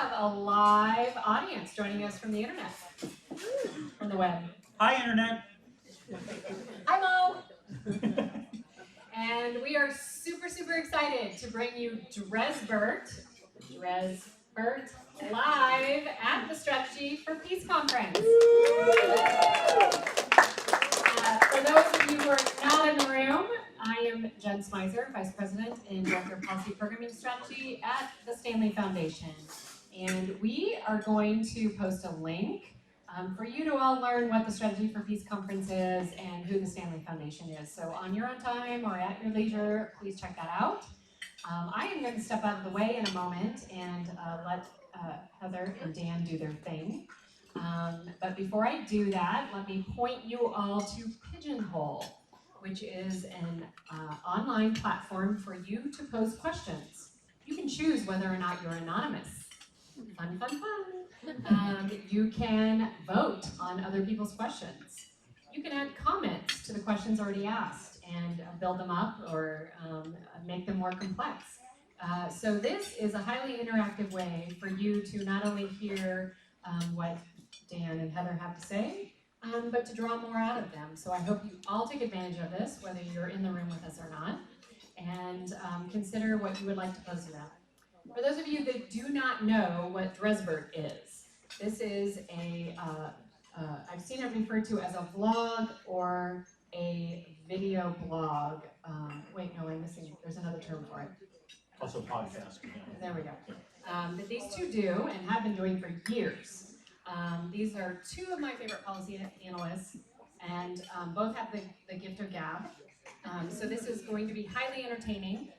have a live audience joining us from the internet, from the web. Hi, internet. Hi, Mo. And we are super, super excited to bring you Drezburt live at the Strategy for Peace Conference. For those of you who are not in the room, I am Jen Smyser, Vice President and Director of Policy Programming Strategy at the Stanley Foundation. And we are going to post a link for you to all learn what the Strategy for Peace Conference is and who the Stanley Foundation is. So on your own time or at your leisure, please check that out. I am going to step out of the way in a moment and let Heather and Dan do their thing. But before I do that, let me point you all to Pigeonhole, which is an online platform for you to pose questions. You can choose whether or not you're anonymous. Fun, fun, fun. You can vote on other people's questions. You can add comments to the questions already asked and build them up or make them more complex. So this is a highly interactive way for you to not only hear what Dan and Heather have to say, but to draw more out of them. So I hope you all take advantage of this, whether you're in the room with us or not, and consider what you would like to pose to them. For those of you that do not know what Drezburt is, this is a, I've seen it referred to as a vlog or a video blog. Wait, no, I'm missing, there's another term for it. Also podcast. There we go. That these two do and have been doing for years. These are two of my favorite policy analysts, and both have the gift of gab. So this is going to be highly entertaining.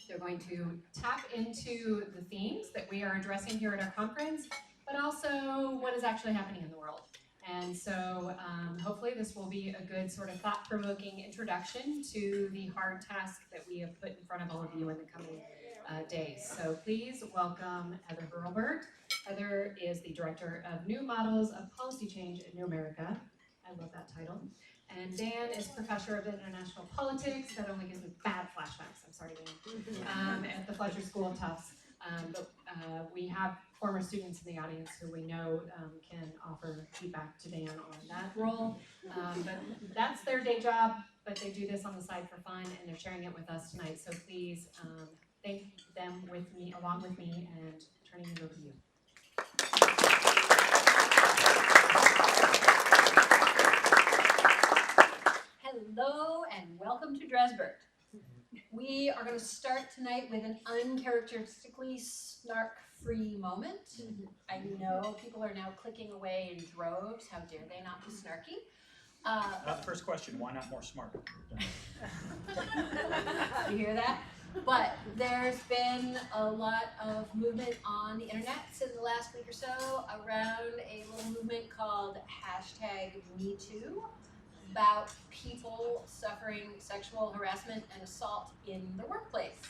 They're going to tap into the themes that we are addressing here at our conference, but also what is actually happening in the world. And so hopefully this will be a good sort of thought-provoking introduction to the hard task that we have put in front of all of you in the coming days. So please welcome Heather Hurlburt. Heather is the Director of New Models of Policy Change in New America. I love that title. And Dan is Professor of International Politics. That only gives me bad flashbacks. I'm sorry, Dan. At the Fletcher School of Tufts. But we have former students in the audience who we know can offer feedback to Dan on that role. But that's their day job, but they do this on the side for fun, and they're sharing it with us tonight. So please thank them with me, along with me, and turning it over to you. Hello and welcome to Drezburt. We are going to start tonight with an uncharacteristically snark-free moment. I know people are now clicking away in droves. How dare they not be snarky? First question, why not more smart? You hear that? But there's been a lot of movement on the internet in the last week or so around a little movement called #MeToo. About people suffering sexual harassment and assault in the workplace.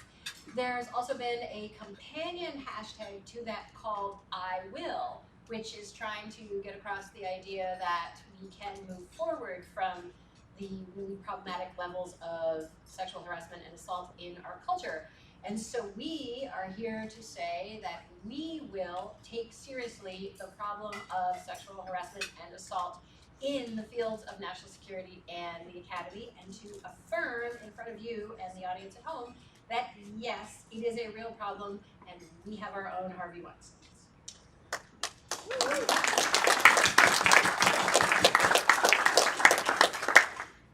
There's also been a companion hashtag to that called I Will, which is trying to get across the idea that we can move forward from the really problematic levels of sexual harassment and assault in our culture. And so we are here to say that we will take seriously the problem of sexual harassment and assault in the fields of national security and the academy, and to affirm in front of you and the audience at home that yes, it is a real problem and we have our own Harvey Weinsteins.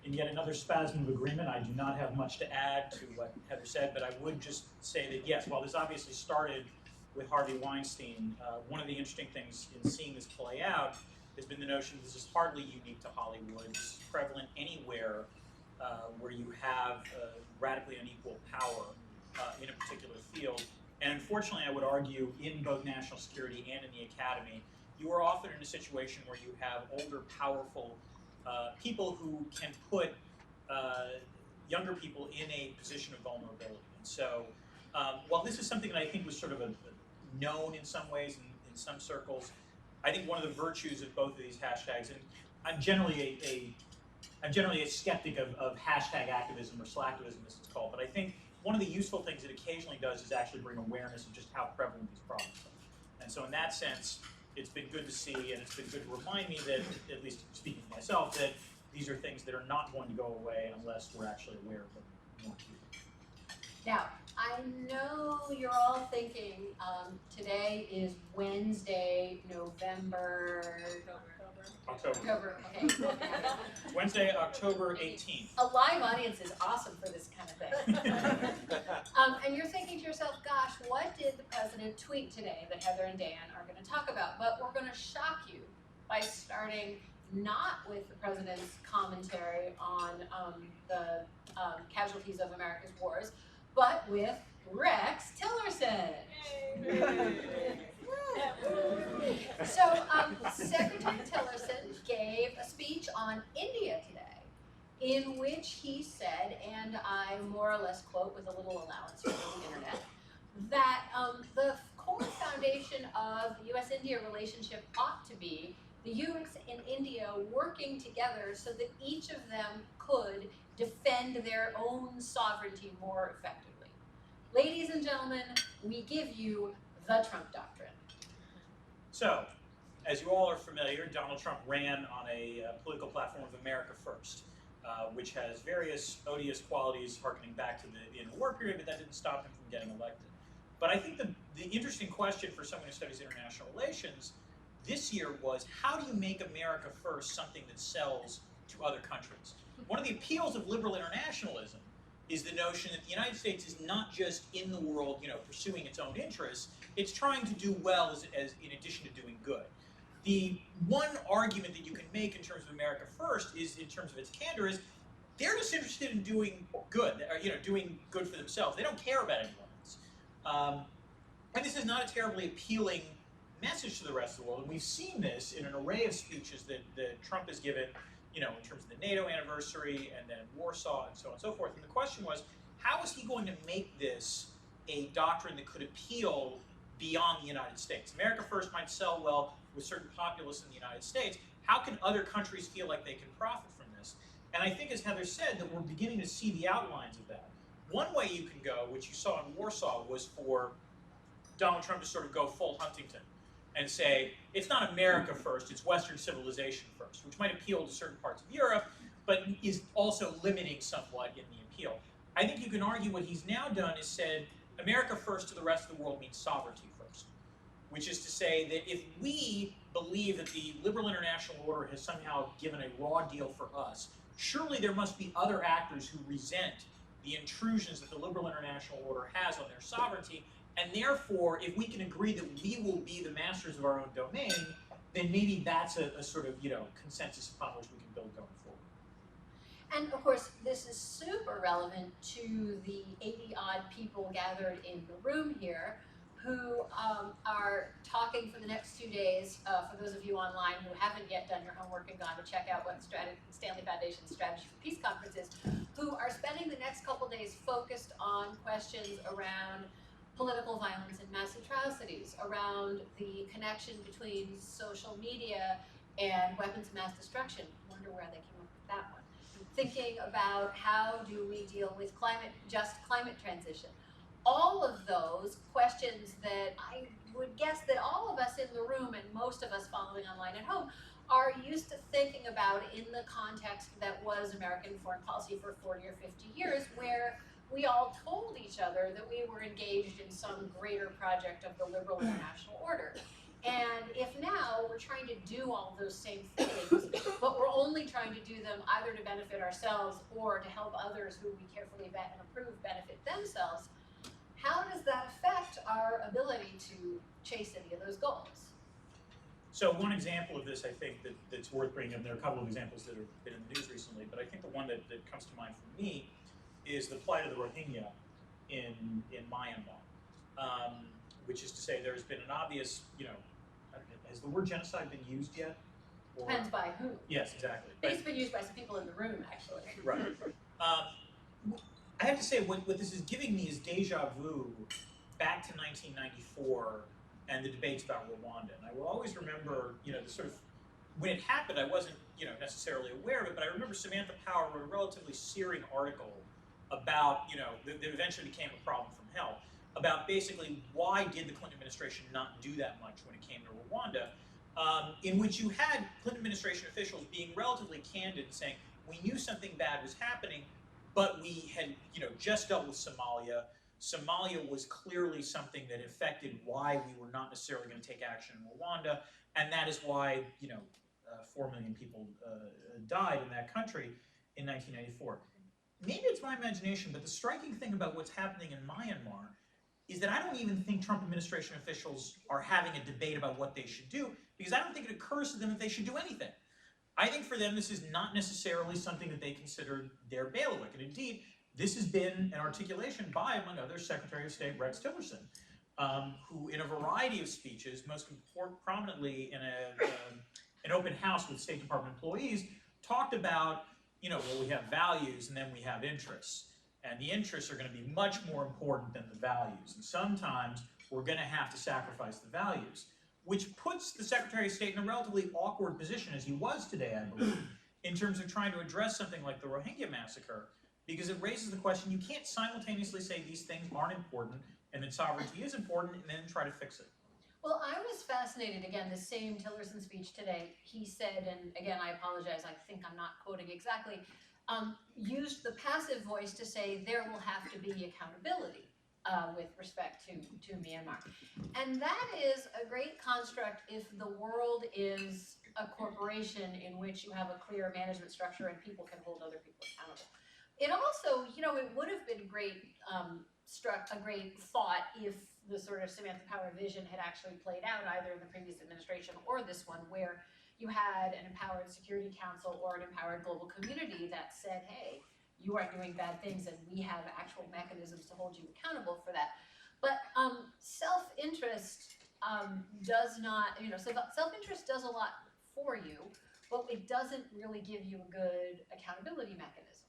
In yet another spasm of agreement, I do not have much to add to what Heather said, but I would just say that yes, while this obviously started with Harvey Weinstein, one of the interesting things in seeing this play out has been the notion that this is hardly unique to Hollywood. It's prevalent anywhere where you have radically unequal power in a particular field. And unfortunately, I would argue, in both national security and in the academy, you are often in a situation where you have older, powerful people who can put younger people in a position of vulnerability. And so, while this is something that I think was sort of known in some ways in some circles, I think one of the virtues of both of these hashtags, and I'm generally a skeptic of hashtag activism or slacktivism, as it's called, but I think one of the useful things it occasionally does is actually bring awareness of just how prevalent these problems are. And so in that sense, it's been good to see, and it's been good to remind me that, at least speaking for myself, that these are things that are not going to go away unless we're actually aware of them more. Now, I know you're all thinking, today is Wednesday, October, okay. It's Wednesday, October 18th. A live audience is awesome for this kind of thing. And you're thinking to yourself, gosh, what did the president tweet today that Heather and Dan are going to talk about? But we're going to shock you by starting not with the president's commentary on the casualties of America's wars, but with Rex Tillerson. So Secretary Tillerson gave a speech on India today in which he said, and I more or less quote with a little allowance from the internet, that the core foundation of the US-India relationship ought to be the US and India working together so that each of them could defend their own sovereignty more effectively. Ladies and gentlemen, we give you the Trump doctrine. So, as you all are familiar, Donald Trump ran on a political platform of America First, which has various odious qualities harkening back to the end of the war period, but that didn't stop him from getting elected. But I think the interesting question for someone who studies international relations this year was, how do you make America First something that sells to other countries? One of the appeals of liberal internationalism is the notion that the United States is not just in the world, pursuing its own interests, it's trying to do well as in addition to doing good. The one argument that you can make in terms of America First is, in terms of its candor, is they're just interested in doing good, or, doing good for themselves. They don't care about anyone else. And this is not a terribly appealing message to the rest of the world, and we've seen this in an array of speeches that Trump has given, in terms of the NATO anniversary and then Warsaw and so on and so forth. And the question was, how is he going to make this a doctrine that could appeal beyond the United States? America First might sell well with certain populists in the United States. How can other countries feel like they can profit from this? And I think, as Heather said, that we're beginning to see the outlines of that. One way you can go, which you saw in Warsaw, was for Donald Trump to sort of go full Huntington and say, it's not America first, it's Western civilization first, which might appeal to certain parts of Europe, but is also limiting somewhat in the appeal. I think you can argue what he's now done is said, America first to the rest of the world means sovereignty first, which is to say that if we believe that the liberal international order has somehow given a raw deal for us, surely there must be other actors who resent the intrusions that the liberal international order has on their sovereignty. And therefore, if we can agree that we will be the masters of our own domain, then maybe that's a sort of, consensus upon which we can build going forward. And of course, this is super relevant to the 80-odd people gathered in the room here who are talking for the next 2 days, for those of you online who haven't yet done your homework and gone to check out what Stanley Foundation's Strategy for Peace Conference is, who are spending the next couple days focused on questions around political violence and mass atrocities, around the connection between social media and weapons of mass destruction. Wonder where they came up with that one. Thinking about how do we deal with just climate transition. All of those questions that I would guess that all of us in the room and most of us following online at home are used to thinking about in the context that was American foreign policy for 40 or 50 years, where we all told each other that we were engaged in some greater project of the liberal international order. And if now we're trying to do all those same things, but we're only trying to do them either to benefit ourselves or to help others who we carefully vet and approve benefit themselves, how does that affect our ability to chase any of those goals? So one example of this, I think, that's worth bringing up, there are a couple of examples that have been in the news recently, but I think the one that comes to mind for me is the plight of the Rohingya in Myanmar, which is to say there's been an obvious, has the word genocide been used yet? Or? Depends by who. Yes, exactly. It's been used by some people in the room, actually. Right. I have to say, what this is giving me is deja vu back to 1994 and the debates about Rwanda. And I will always remember, the sort of, when it happened, I wasn't, necessarily aware of it, but I remember Samantha Power wrote a relatively searing article about, that eventually became a problem from hell, about basically why did the Clinton administration not do that much when it came to Rwanda, in which you had Clinton administration officials being relatively candid, saying we knew something bad was happening, but we had just dealt with Somalia. Somalia was clearly something that affected why we were not necessarily going to take action in Rwanda, and that is why 4 million people died in that country in 1994. Maybe it's my imagination, but the striking thing about what's happening in Myanmar is that I don't even think Trump administration officials are having a debate about what they should do, because I don't think it occurs to them that they should do anything. I think for them this is not necessarily something that they consider their bailiwick. And indeed, this has been an articulation by, among others, Secretary of State Rex Tillerson, who in a variety of speeches, most prominently in an open house with State Department employees, talked about, well, we have values and then we have interests. And the interests are going to be much more important than the values. And sometimes we're going to have to sacrifice the values, which puts the Secretary of State in a relatively awkward position, as he was today, I believe, in terms of trying to address something like the Rohingya massacre, because it raises the question, you can't simultaneously say these things aren't important and that sovereignty is important and then try to fix it. Well, I was fascinated, again, the same Tillerson speech today, he said, and again, I apologize, I think I'm not quoting exactly, used the passive voice to say there will have to be accountability with respect to Myanmar. And that is a great construct if the world is a corporation in which you have a clear management structure and people can hold other people accountable. It also, it would have been a great thought if the sort of Samantha Power vision had actually played out either in the previous administration or this one, where you had an empowered Security Council or an empowered global community that said, hey, you are doing bad things and we have actual mechanisms to hold you accountable for that. But self-interest does not, self-interest does a lot for you, but it doesn't really give you a good accountability mechanism.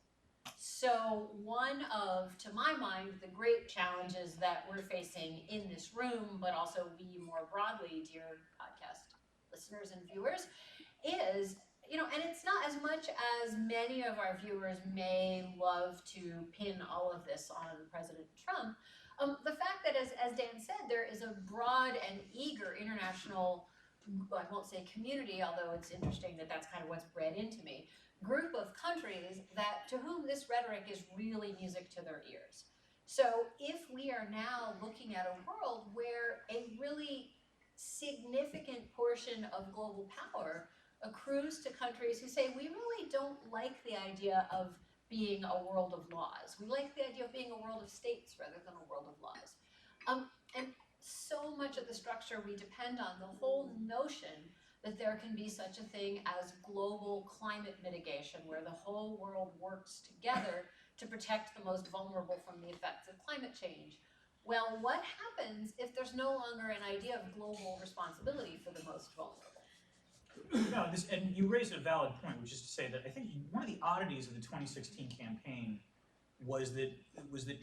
So one of, to my mind, the great challenges that we're facing in this room, but also we more broadly, dear podcast listeners and viewers, is, and it's not as much as many of our viewers may love to pin all of this on President Trump, the fact that, as Dan said, there is a broad and eager international, I won't say community, although it's interesting that that's kind of what's bred into me, group of countries that to whom this rhetoric is really music to their ears. So if we are now looking at a world where a really significant portion of global power accrues to countries who say, we really don't like the idea of being a world of laws. We like the idea of being a world of states rather than a world of laws. And so much of the structure we depend on, the whole notion that there can be such a thing as global climate mitigation, where the whole world works together to protect the most vulnerable from the effects of climate change. Well, what happens if there's no longer an idea of global responsibility for the most vulnerable? No, and you raised a valid point, which is to say that I think one of the oddities of the 2016 campaign was that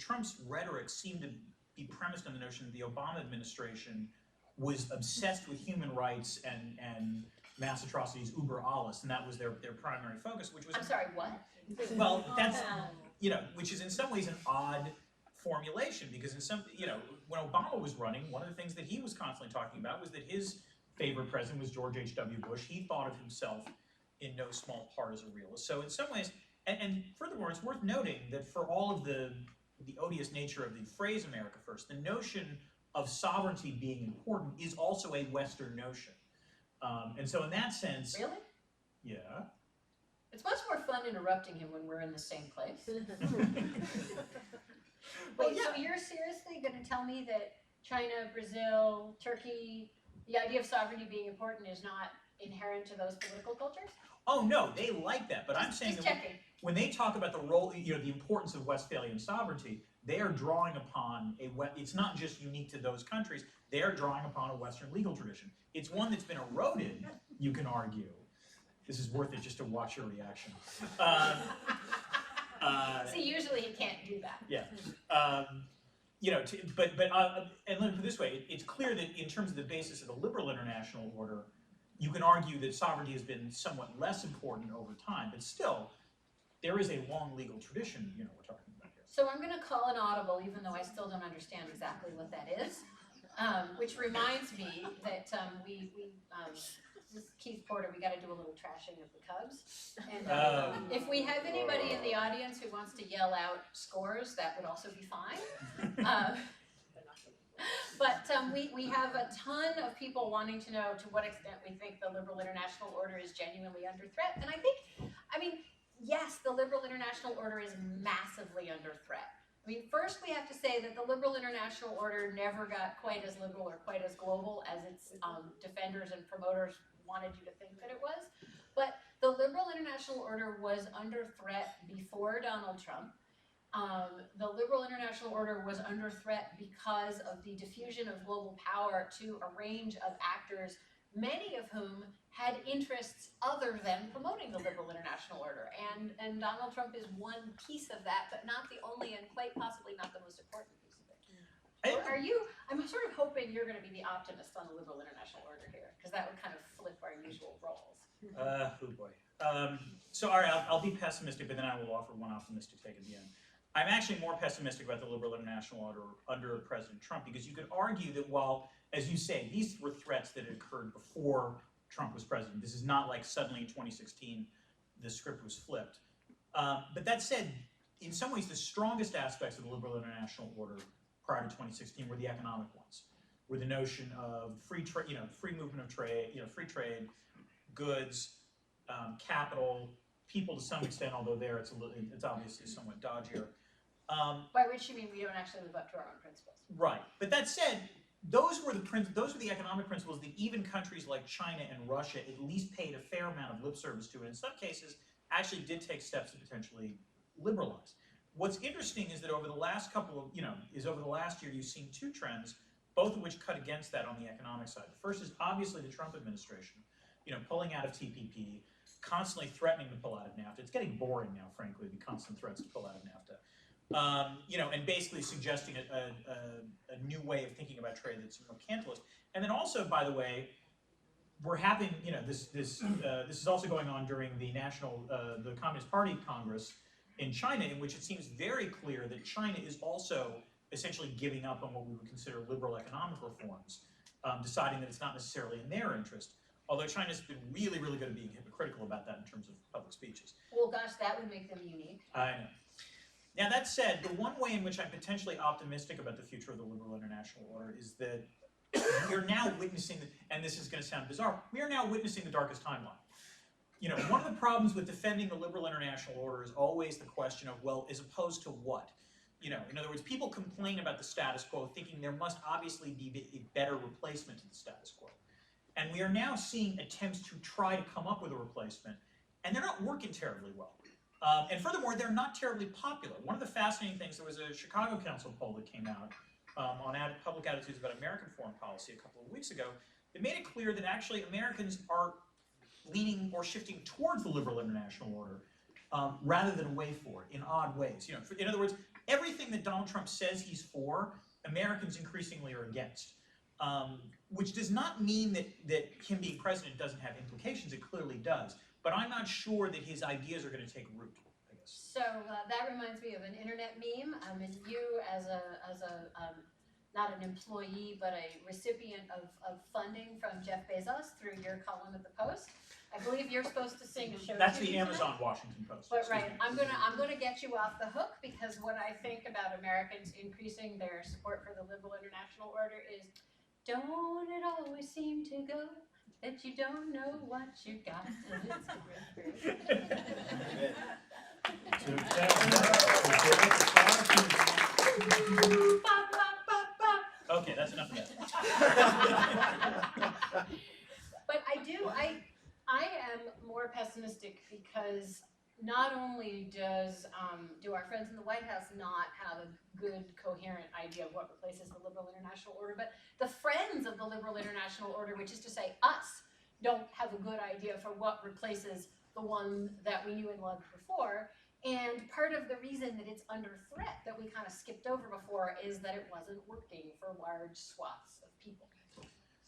Trump's rhetoric seemed to be premised on the notion that the Obama administration was obsessed with human rights and mass atrocities uber alles, and that was their primary focus, which was... I'm sorry, what? Well, that's, which is in some ways an odd formulation, because in some, when Obama was running, one of the things that he was constantly talking about was that his favorite president was George H.W. Bush. He thought of himself in no small part as a realist. So in some ways, and furthermore, it's worth noting that for all of the odious nature of the phrase America First, the notion of sovereignty being important is also a Western notion. And so in that sense... Really? Yeah. It's much more fun interrupting him when we're in the same place. Well, Wait, yeah. so you're seriously going to tell me that China, Brazil, Turkey, the idea of sovereignty being important is not inherent to those political cultures? Oh no, they like that, but I'm saying just that checking. when they talk about the role, the importance of Westphalian sovereignty, they are drawing upon it's not just unique to those countries, they are drawing upon a Western legal tradition. It's one that's been eroded, you can argue. This is worth it just to watch your reaction. See, usually he can't do that. Yeah. And let me put it this way, it's clear that in terms of the basis of the liberal international order, you can argue that sovereignty has been somewhat less important over time, but still, there is a long legal tradition, we're talking about here. So I'm going to call an audible, even though I still don't understand exactly what that is. Which reminds me that this is Keith Porter, we got to do a little trashing of the Cubs. And if we have anybody in the audience who wants to yell out scores, that would also be fine. But we have a ton of people wanting to know to what extent we think the liberal international order is genuinely under threat. And I mean, yes, the liberal international order is massively under threat. I mean, first we have to say that the liberal international order never got quite as liberal or quite as global as its defenders and promoters wanted you to think that it was. But the liberal international order was under threat before Donald Trump. The liberal international order was under threat because of the diffusion of global power to a range of actors, many of whom had interests other than promoting the liberal international order. And Donald Trump is one piece of that, but not the only and quite possibly not the most important piece of it. Or are you, I'm sort of hoping you're going to be the optimist on the liberal international order here, because that would kind of flip our usual roles. Oh boy. So all right, I'll be pessimistic, but then I will offer one optimistic take at the end. I'm actually more pessimistic about the liberal international order under President Trump, because you could argue that while, as you say, these were threats that had occurred before Trump was president. This is not like suddenly in 2016 the script was flipped. But that said, in some ways the strongest aspects of the liberal international order prior to 2016 were the economic ones, were the notion of free movement of trade, free trade, goods, capital, people to some extent, although there it's obviously somewhat dodgier. By which you mean we don't actually live up to our own principles. Right. But that said, those were the economic principles that even countries like China and Russia at least paid a fair amount of lip service to, and in some cases actually did take steps to potentially liberalize. What's interesting is that over the last over the last year, you've seen two trends, both of which cut against that on the economic side. The first is obviously the Trump administration, pulling out of TPP, constantly threatening to pull out of NAFTA. It's getting boring now, frankly, the constant threats to pull out of NAFTA. And basically suggesting a new way of thinking about trade that's mercantilist. And then also, by the way, we're having, this is also going on during the the Communist Party Congress in China, in which it seems very clear that China is also essentially giving up on what we would consider liberal economic reforms, deciding that it's not necessarily in their interest. Although China's been really, really good at being hypocritical about that in terms of public speeches. Well, gosh, that would make them unique. I know. Now, that said, the one way in which I'm potentially optimistic about the future of the liberal international order is that we are now witnessing, and this is going to sound bizarre, we are now witnessing the darkest timeline. One of the problems with defending the liberal international order is always the question of, well, as opposed to what? In other words, people complain about the status quo, thinking there must obviously be a better replacement to the status quo. And we are now seeing attempts to try to come up with a replacement, and they're not working terribly well. And furthermore, they're not terribly popular. One of the fascinating things, there was a Chicago Council poll that came out on public attitudes about American foreign policy a couple of weeks ago that made it clear that actually Americans are leaning or shifting towards the liberal international order rather than away for it in odd ways. In other words, everything that Donald Trump says he's for, Americans increasingly are against. Which does not mean that him being president doesn't have implications. It clearly does. But I'm not sure that his ideas are going to take root, I guess. So that reminds me of an internet meme. And you, as not an employee, but a recipient of funding from Jeff Bezos through your column at the Post, I believe you're supposed to sing a show. That's the Amazon Washington Post. But right, I'm gonna get you off the hook, because what I think about Americans increasing their support for the liberal international order is, don't it always seem to go that you don't know what you got till it's Okay, that's enough of that. But I am more pessimistic because not only do our friends in the White House not have a good, coherent idea of what replaces the liberal international order, but the friends of the liberal international order, which is to say us, don't have a good idea for what replaces the one that we knew and loved before. And part of the reason that it's under threat, that we kind of skipped over before, is that it wasn't working for large swaths of people.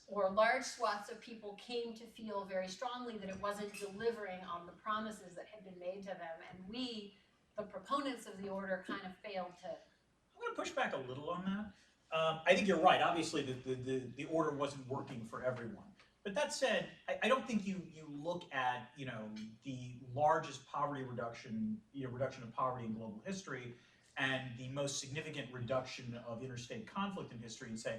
Or large swaths of people came to feel very strongly that it wasn't delivering on the promises that had been made to them. And we, the proponents of the order kind of failed to. I'm going to push back a little on that. I think you're right. Obviously, the order wasn't working for everyone. But that said, I don't think you look at the largest poverty reduction of poverty in global history, and the most significant reduction of interstate conflict in history, and say,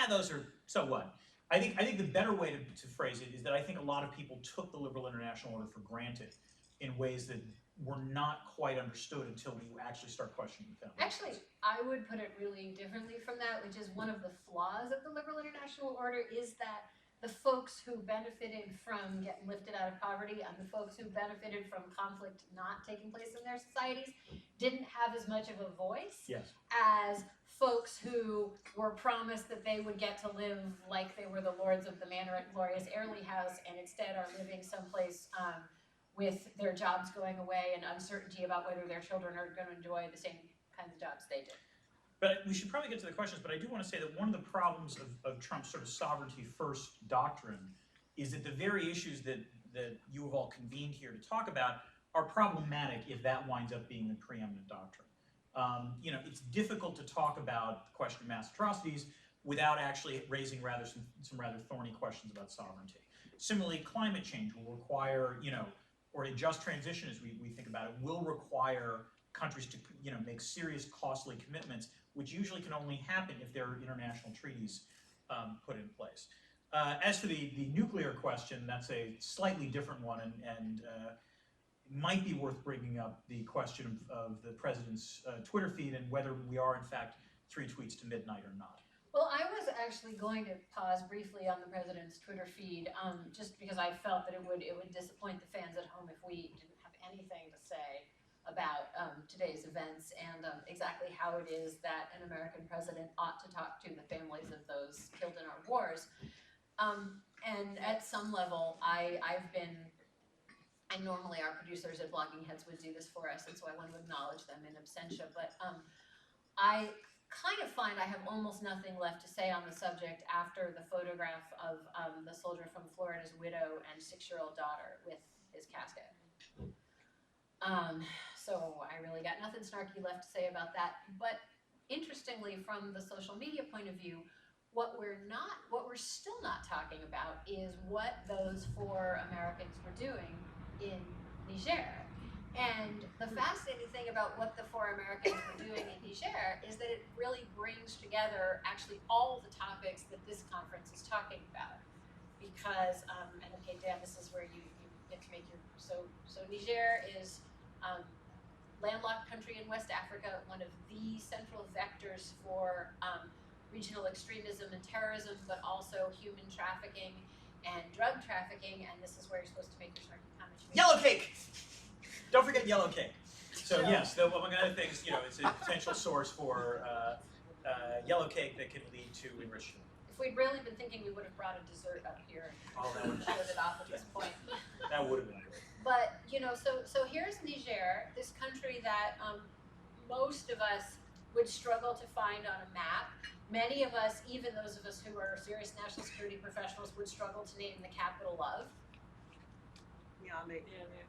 those are so what. I think the better way to phrase it is that I think a lot of people took the liberal international order for granted in ways that were not quite understood until you actually start questioning the foundation. Actually, I would put it really differently from that, which is one of the flaws of the liberal international order is that the folks who benefited from getting lifted out of poverty and the folks who benefited from conflict not taking place in their societies didn't have as much of a voice as folks who were promised that they would get to live like they were the lords of the manor at glorious Airlie House, and instead are living someplace with their jobs going away and uncertainty about whether their children are going to enjoy the same kinds of jobs they did. But we should probably get to the questions, but I do want to say that one of the problems of Trump's sort of sovereignty first doctrine is that the very issues that you have all convened here to talk about are problematic if that winds up being the preeminent doctrine. It's difficult to talk about the question of mass atrocities without actually raising some rather thorny questions about sovereignty. Similarly, climate change will require, or a just transition as we think about it, will require countries to make serious costly commitments, which usually can only happen if there are international treaties put in place. As for the nuclear question, that's a slightly different one, and might be worth bringing up the question of the president's Twitter feed and whether we are in fact 3 tweets to midnight or not. Well, I was actually going to pause briefly on the president's Twitter feed, just because I felt that it would disappoint the fans at home if we didn't have anything to say about today's events and exactly how it is that an American president ought to talk to the families of those killed in our wars. And at some level, and normally our producers at Blogging Heads would do this for us, and so I want to acknowledge them in absentia, but I kind of find I have almost nothing left to say on the subject after the photograph of the soldier from Florida's widow and 6-year-old daughter with his casket. So I really got nothing snarky left to say about that. But interestingly, from the social media point of view, what we're still not talking about is what those 4 Americans were doing in Niger. And the fascinating thing about what the 4 Americans were doing in Niger is that it really brings together actually all the topics that this conference is talking about. Because, and okay, Dan, this is where you get to make your, so Niger is landlocked country in West Africa, one of the central vectors for regional extremism and terrorism, but also human trafficking and drug trafficking, and this is where you're supposed to make your snarky comments. Yellow cake! Don't forget yellow cake. So yes, among other things, it's a potential source for yellow cake that can lead to enrichment. If we'd really been thinking, we would have brought a dessert up here and showed it off at this point. That would have been great. But, so here's Niger, this country that most of us would struggle to find on a map. Many of us, even those of us who are serious national security professionals, would struggle to name the capital of.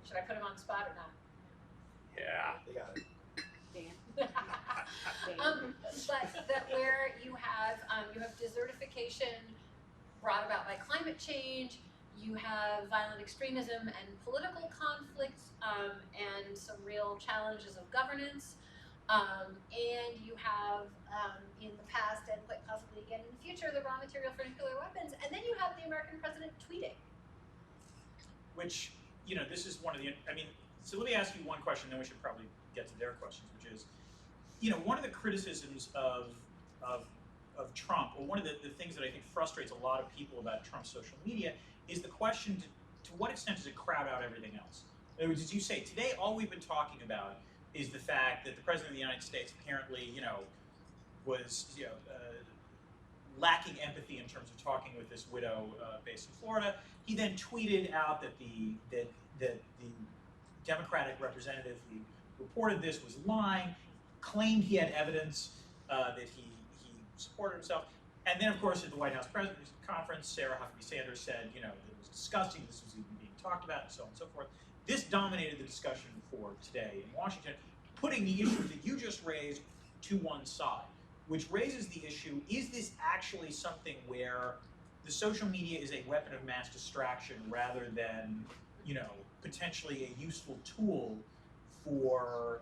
Should I put him on the spot or not? Yeah. They got it. But that where you have desertification brought about by climate change, you have violent extremism and political conflict, and some real challenges of governance, and you have in the past and quite possibly again in the future the raw material for nuclear weapons, and then you have the American president tweeting. Which, this is one of the, so let me ask you one question, then we should probably get to their questions, which is, one of the criticisms of Trump, or one of the things that I think frustrates a lot of people about Trump's social media, is the question to what extent does it crowd out everything else? In other words, as you say, today all we've been talking about is the fact that the President of the United States apparently, was lacking empathy in terms of talking with this widow based in Florida. He then tweeted out that the Democratic representative who reported this was lying, claimed he had evidence that he supported himself, and then of course at the White House President's Conference, Sarah Huckabee Sanders said, that it was disgusting, this was even being talked about, and so on and so forth. This dominated the discussion for today in Washington, putting the issue that you just raised to one side, which raises the issue, is this actually something where the social media is a weapon of mass distraction rather than, potentially a useful tool for,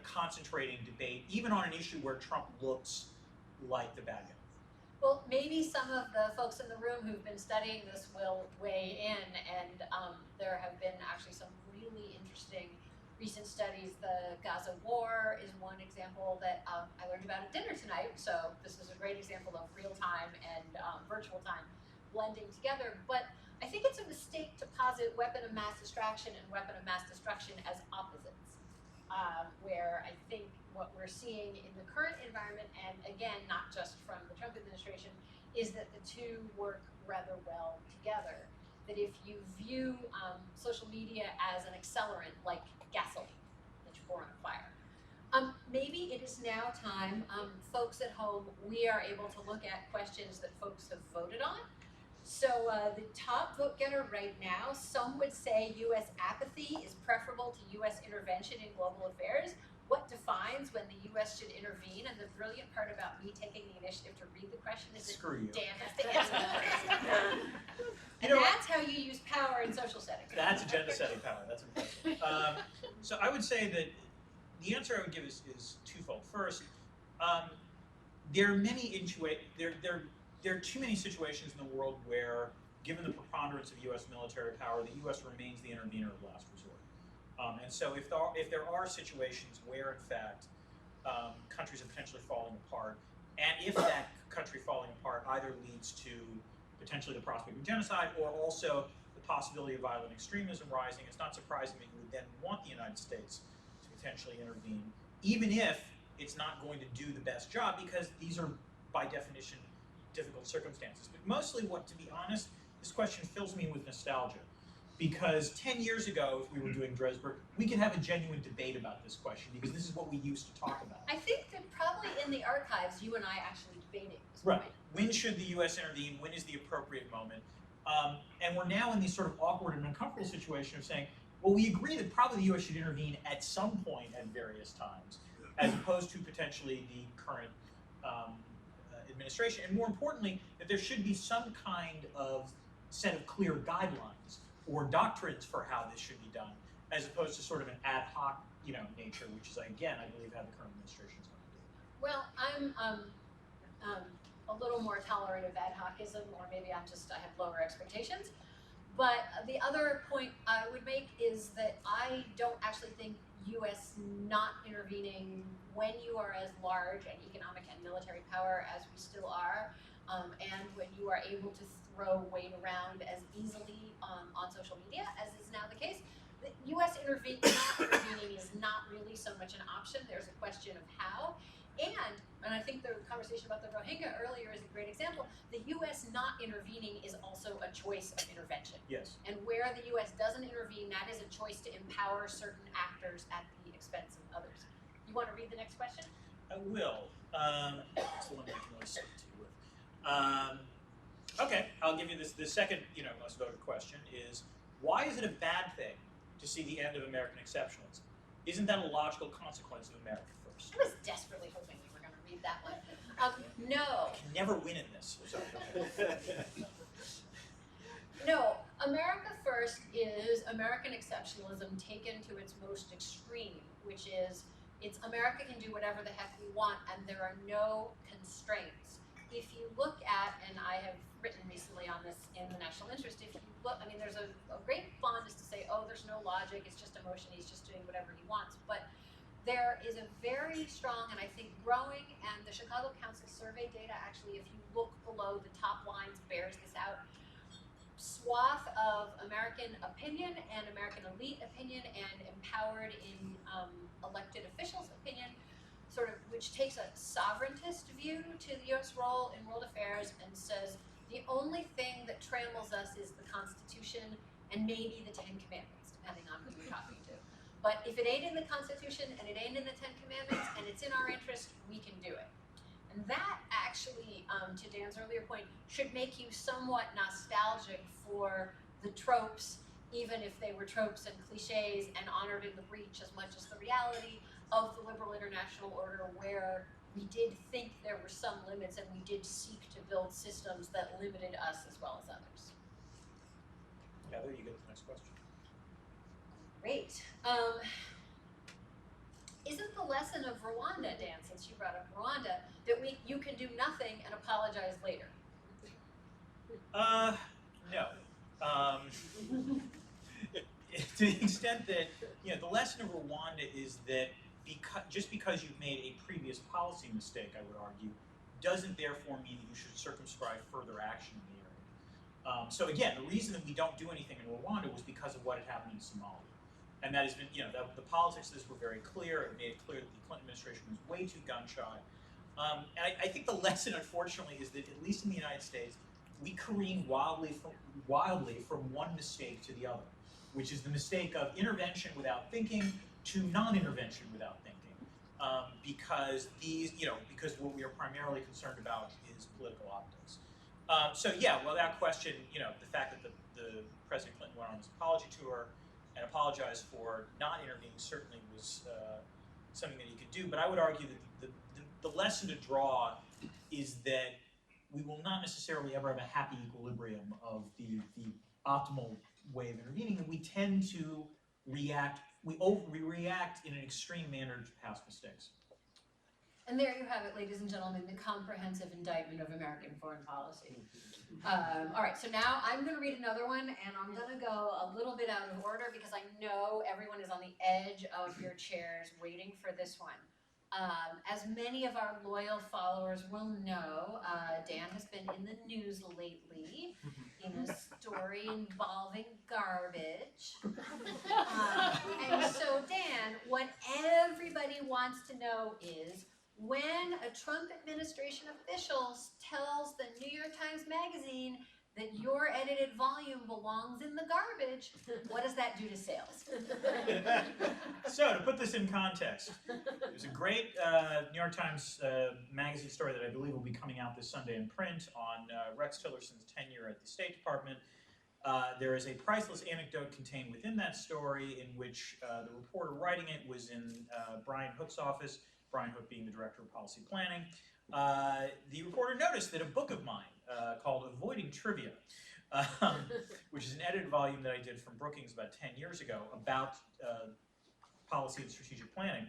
concentrating debate, even on an issue where Trump looks like the bad guy? Well, maybe some of the folks in the room who've been studying this will weigh in, and there have been actually some really interesting recent studies. The Gaza war is one example that I learned about at dinner tonight, so this is a great example of real time and virtual time blending together. But I think it's a mistake to posit weapon of mass distraction and weapon of mass destruction as opposites, where I think what we're seeing in the current environment, and again, not just from the Trump administration, is that the two work rather well together. That if you view social media as an accelerant, like gasoline that you pour on a fire, maybe it is now time, folks at home, we are able to look at questions that folks have voted on. So the top vote getter right now, some would say U.S. apathy is preferable to U.S. intervention in global affairs. What defines when the U.S. should intervene? And the brilliant part about me taking the initiative to read the question is that Dan has to answer it. And that's how you use power in social settings. That's agenda setting power. That's impressive. So I would say that the answer I would give is twofold. First, there are there are too many situations in the world where, given the preponderance of U.S. military power, the U.S. remains the intervener of last resort. And so if there are situations where, in fact, countries are potentially falling apart, and if that country falling apart either leads to potentially the prospect of genocide or also the possibility of violent extremism rising, it's not surprising that you would then want the United States to potentially intervene, even if it's not going to do the best job, because these are, by definition, difficult circumstances. But mostly, to be honest, this question fills me with nostalgia. Because 10 years ago, if we were doing Drezburt, we could have a genuine debate about this question, because this is what we used to talk about. I think that probably in the archives, you and I actually debated this right. point. When should the U.S. intervene? When is the appropriate moment? And we're now in this sort of awkward and uncomfortable situation of saying, well, we agree that probably the U.S. should intervene at some point at various times, as opposed to potentially the current administration. And more importantly, that there should be some kind of set of clear guidelines or doctrines for how this should be done, as opposed to sort of an ad hoc, nature, which is, again, I believe how the current administration is going to do. Well, I'm a little more tolerant of ad hocism, or maybe I have lower expectations. But the other point I would make is that I don't actually think U.S. not intervening when you are as large an economic and military power as we still are, and when you are able to throw weight around as easily on social media as is now the case, the U.S. intervening is not really so much an option. There's a question of how. And I think the conversation about the Rohingya earlier is a great example. The U.S. not intervening is also a choice of intervention. Yes. And where the U.S. doesn't intervene, that is a choice to empower certain actors at the expense of others. You want to read the next question? I will. It's the one that I can really stick to with. Okay, I'll give you this. The second, most voted question is, why is it a bad thing to see the end of American exceptionalism? Isn't that a logical consequence of America First? I was desperately hoping you were going to read that one. No. I can never win in this. No, America First is American exceptionalism taken to its most extreme, which is it's America can do whatever the heck we want and there are no constraints. If you look at, and I have written recently on this in the national interest, if you look, there's a great fondness to say, oh, there's no logic, it's just emotion, he's just doing whatever he wants. But there is a very strong, and I think growing, and the Chicago Council survey data actually, if you look below the top lines, bears this out, swath of American opinion and American elite opinion and empowered in elected officials' opinion, sort of, which takes a sovereigntist view to the U.S. role in world affairs and says the only thing that trammels us is the Constitution and maybe the Ten Commandments, depending on who you're talking to. But if it ain't in the Constitution and it ain't in the Ten Commandments and it's in our interest, we can do it. And that actually, to Dan's earlier point, should make you somewhat nostalgic for the tropes, even if they were tropes and cliches and honored in the breach as much as the reality of the liberal international order where we did think there were some limits and we did seek to build systems that limited us as well as others. Heather, you get the next question. Great. Isn't the lesson of Rwanda, Dan, since you brought up Rwanda, that you can do nothing and apologize later? No. To the extent that, the lesson of Rwanda is that just because you've made a previous policy mistake, I would argue, doesn't therefore mean that you should circumscribe further action in the area. So again, the reason that we don't do anything in Rwanda was because of what had happened in Somalia. And that has been, the politics of this were very clear. It made it clear that the Clinton administration was way too gun-shy. And I think the lesson, unfortunately, is that, at least in the United States, we careen wildly from one mistake to the other, which is the mistake of intervention without thinking to non-intervention without thinking, because because what we are primarily concerned about is political optics. So yeah, well, that question, the fact that the President Clinton went on his apology tour and apologized for not intervening certainly was something that he could do. But I would argue that the lesson to draw is that we will not necessarily ever have a happy equilibrium of the optimal way of intervening, and we tend to react, we react in an extreme manner to past mistakes. And there you have it, ladies and gentlemen, the comprehensive indictment of American foreign policy. All right, so now I'm going to read another one, and I'm going to go a little bit out of order because I know everyone is on the edge of your chairs waiting for this one. As many of our loyal followers will know, Dan has been in the news lately in a story involving garbage. And so, Dan, what everybody wants to know is, when a Trump administration official tells the New York Times Magazine that your edited volume belongs in the garbage, what does that do to sales? So, to put this in context, there's a great New York Times magazine story that I believe will be coming out this Sunday in print on Rex Tillerson's tenure at the State Department. There is a priceless anecdote contained within that story in which the reporter writing it was in Brian Hook's office, Brian Hook being the director of policy planning. The reporter noticed that a book of mine called Avoiding Trivia, which is an edited volume that I did from Brookings about 10 years ago about policy and strategic planning,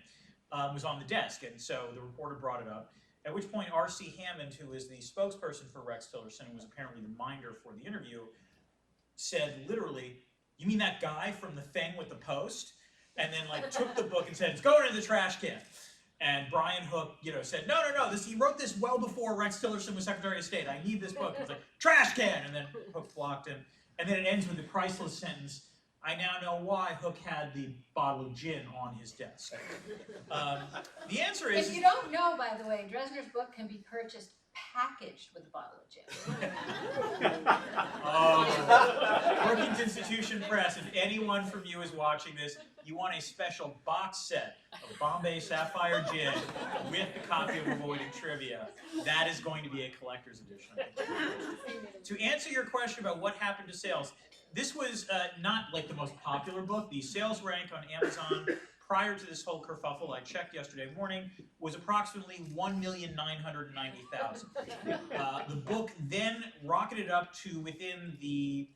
was on the desk. And so the reporter brought it up, at which point R.C. Hammond, who is the spokesperson for Rex Tillerson, and was apparently the minder for the interview, said literally, "You mean that guy from the thing with the post?" And then took the book and said, "It's going in the trash can." And Brian Hook, said, no, he wrote this well before Rex Tillerson was Secretary of State. I need this book. He was like, "Trash can!" And then Hook blocked him. And then it ends with the priceless sentence, "I now know why Hook had the bottle of gin on his desk." The answer is... If you don't know, by the way, Drezner's book can be purchased packaged with a bottle of gin. Brookings Institution Press, if anyone from you is watching this, you want a special box set of Bombay Sapphire Gin with the copy of Avoiding Trivia. That is going to be a collector's edition. To answer your question about what happened to sales, this was not the most popular book. The sales rank on Amazon prior to this whole kerfuffle, I checked yesterday morning, was approximately 1,990,000. The book then rocketed up to within the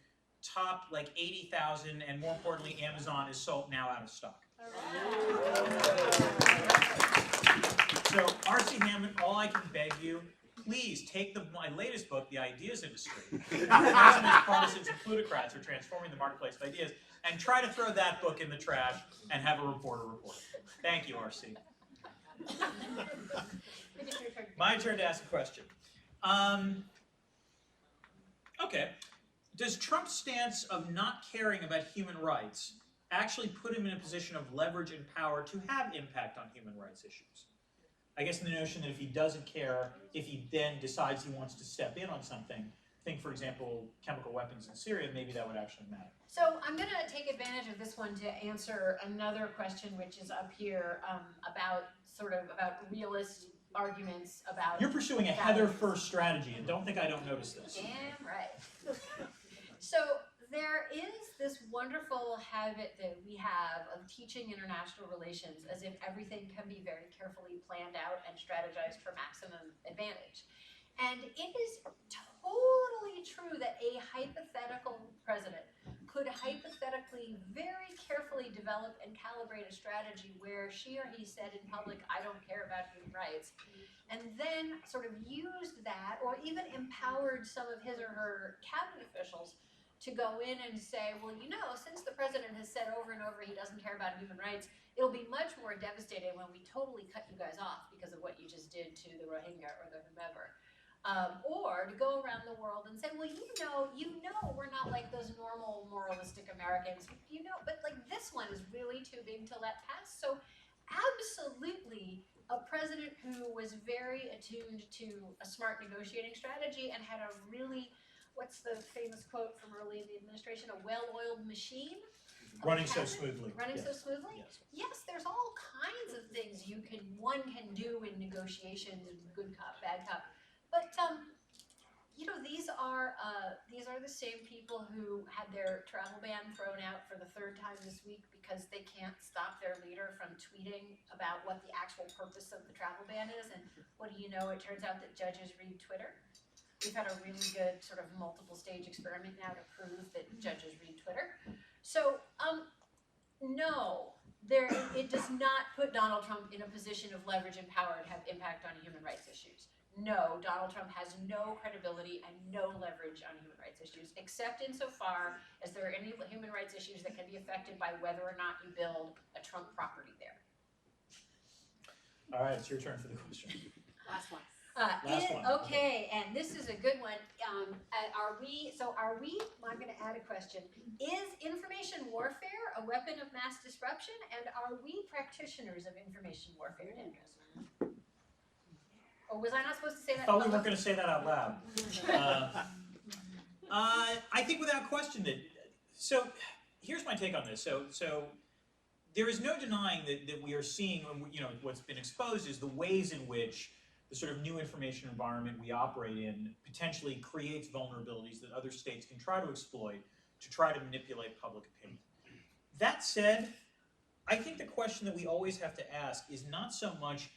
top 80,000, and more importantly, Amazon is sold now out of stock. So, R.C. Hammond, all I can beg you, please take my latest book, The Ideas Industry, Pessimist, Partisans, and Plutocrats are Transforming the Marketplace of Ideas, and try to throw that book in the trash and have a reporter report it. Thank you, R.C. My turn to ask a question. Okay. Does Trump's stance of not caring about human rights actually put him in a position of leverage and power to have impact on human rights issues? I guess the notion that if he doesn't care, if he then decides he wants to step in on something, think, for example, chemical weapons in Syria, maybe that would actually matter. So I'm going to take advantage of this one to answer another question which is up here about realist arguments about... You're pursuing a Heather first strategy, and don't think I don't notice this. Damn right. So there is this wonderful habit that we have of teaching international relations as if everything can be very carefully planned out and strategized for maximum advantage. And it is totally true that a hypothetical president could hypothetically very carefully develop and calibrate a strategy where she or he said in public, I don't care about human rights, and then sort of used that, or even empowered some of his or her cabinet officials to go in and say, well, you know, since the president has said over and over he doesn't care about human rights, it'll be much more devastating when we totally cut you guys off because of what you just did to the Rohingya or the whomever. Or to go around the world and say, well, you know, we're not like those normal moralistic Americans, you know, but like this one is really too big to let pass. So absolutely, a president who was very attuned to a smart negotiating strategy and had a really, what's the famous quote from early in the administration, a well-oiled machine? Running so smoothly. Running yes. so smoothly? Yes. Yes, there's all kinds of things one can do in negotiations, good cop, bad cop. But you know, these are the same people who had their travel ban thrown out for the third time this week because they can't stop their leader from tweeting about what the actual purpose of the travel ban is. And what do you know? It turns out that judges read Twitter. We've had a really good sort of multiple stage experiment now to prove that judges read Twitter. So no, it does not put Donald Trump in a position of leverage and power to have impact on human rights issues. No, Donald Trump has no credibility and no leverage on human rights issues, except insofar as there are any human rights issues that can be affected by whether or not you build a Trump property there. All right, it's your turn for the question. Last one. Last one. Okay, and this is a good one. Are we, I'm gonna add a question. Is information warfare a weapon of mass disruption? And are we practitioners of information warfare, Dan Drezner? Or was I not supposed to say that? I thought we weren't going to say that out loud. I think without question that, so here's my take on this. So there is no denying that we are seeing, you know, what's been exposed is the ways in which the sort of new information environment we operate in potentially creates vulnerabilities that other states can try to exploit to try to manipulate public opinion. That said, I think the question that we always have to ask is not so much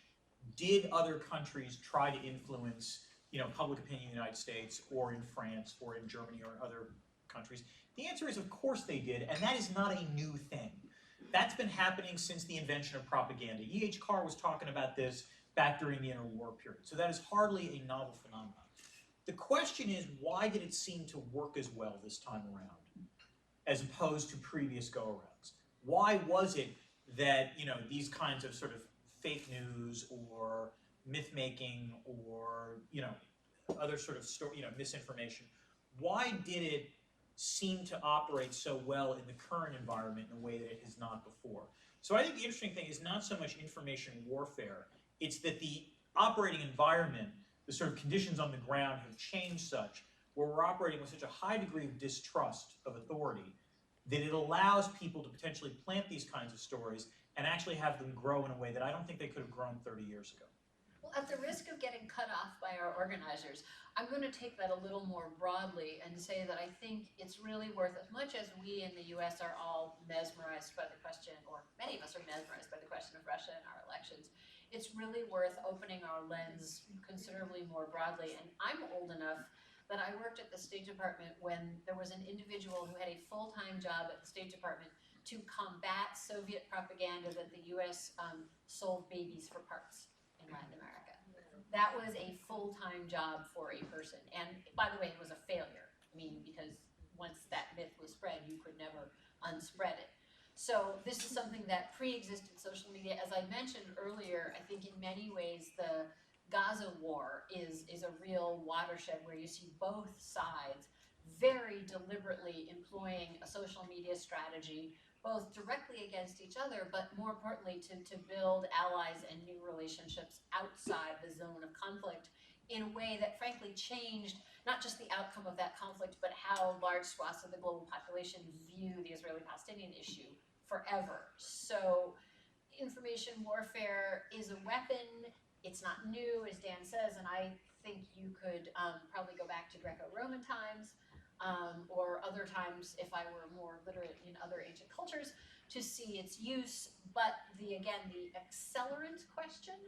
did other countries try to influence, you know, public opinion in the United States or in France or in Germany or in other countries? The answer is of course they did, and that is not a new thing. That's been happening since the invention of propaganda. E.H. Carr was talking about this back during the interwar period, so that is hardly a novel phenomenon. The question is, why did it seem to work as well this time around as opposed to previous go-arounds? Why was it that, you know, these kinds of sort of fake news or myth-making or, you know, other sort of story, you know, misinformation, why did it seem to operate so well in the current environment in a way that it has not before? So I think the interesting thing is not so much information warfare, it's that the operating environment, the sort of conditions on the ground have changed such where we're operating with such a high degree of distrust of authority that it allows people to potentially plant these kinds of stories and actually have them grow in a way that I don't think they could have grown 30 years ago. Well, at the risk of getting cut off by our organizers, I'm going to take that a little more broadly and say that I think it's really worth, as much as we in the US are all mesmerized by the question, or many of us are mesmerized by the question of Russia and our elections, it's really worth opening our lens considerably more broadly. And I'm old enough that I worked at the State Department when there was an individual who had a full-time job at the State Department to combat Soviet propaganda that the US sold babies for parts in Latin America. That was a full-time job for a person. And by the way, it was a failure. I mean, because once that myth was spread, you could never unspread it. So this is something that pre-existed social media. As I mentioned earlier, I think in many ways the Gaza war is a real watershed where you see both sides very deliberately employing a social media strategy, both directly against each other, but more importantly to build allies and new relationships outside the zone of conflict in a way that frankly changed not just the outcome of that conflict, but how large swaths of the global population view the Israeli-Palestinian issue forever. So information warfare is a weapon. It's not new, as Dan says, and I think you could probably go back to Greco-Roman times. or other times if I were more literate in other ancient cultures, to see its use. But the accelerant question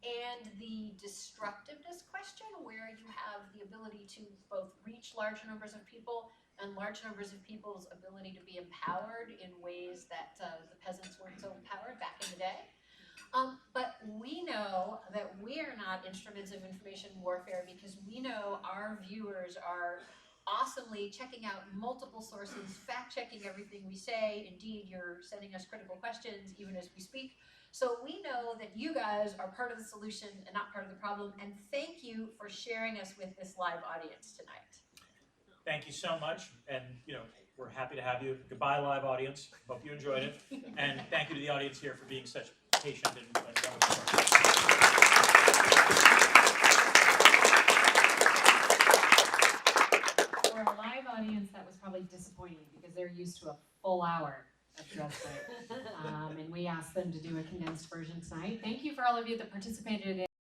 and the destructiveness question, where you have the ability to both reach large numbers of people and large numbers of people's ability to be empowered in ways that the peasants weren't so empowered back in the day. But we know that we are not instruments of information warfare, because we know our viewers are awesomely checking out multiple sources, fact-checking everything we say. Indeed, you're sending us critical questions even as we speak. So we know that you guys are part of the solution and not part of the problem. And thank you for sharing us with this live audience tonight. Thank you so much, and we're happy to have you. Goodbye, live audience. Hope you enjoyed it, and thank you to the audience here for being such patient and wonderful. For a live audience, that was probably disappointing because they're used to a full hour of Drezburt. And we asked them to do a condensed version tonight. Thank you for all of you that participated in